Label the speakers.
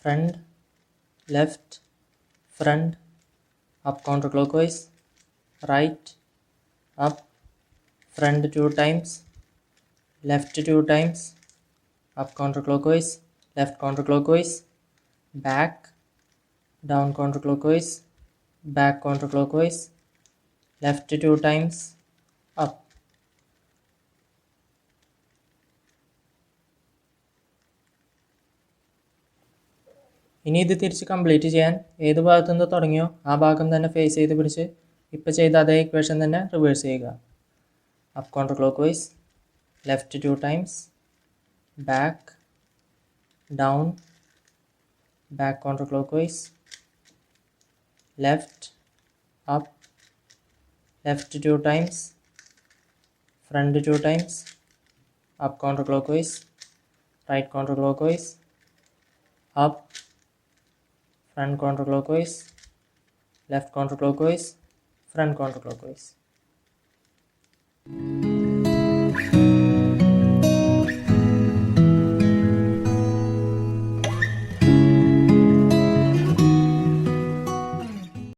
Speaker 1: front, left, front, up counterclockwise, right, up, front 2 times, left 2 times, up counterclockwise, left counterclockwise, back, down counterclockwise, back counterclockwise, left 2 times, up. ഇനി ഇത് തിരിച്ച് complete ചെയ്യാൻ ഏത് ഭാഗത്തു നിന്ന് തുടങ്ങിയോ ആ ഭാഗം തന്നെ ഫേസ് ചെയ്ത് പിടിച്ച് ഇപ്പോൾ ചെയ്ത അതേ ഇക്വേഷൻ തന്നെ റിവേഴ്സ് ചെയ്യുക. Up counterclockwise, left 2 times, back, down, back counterclockwise, left, up, left 2 times, front 2 times, up counterclockwise, right counterclockwise, up, front counterclockwise, left counterclockwise, front counterclockwise.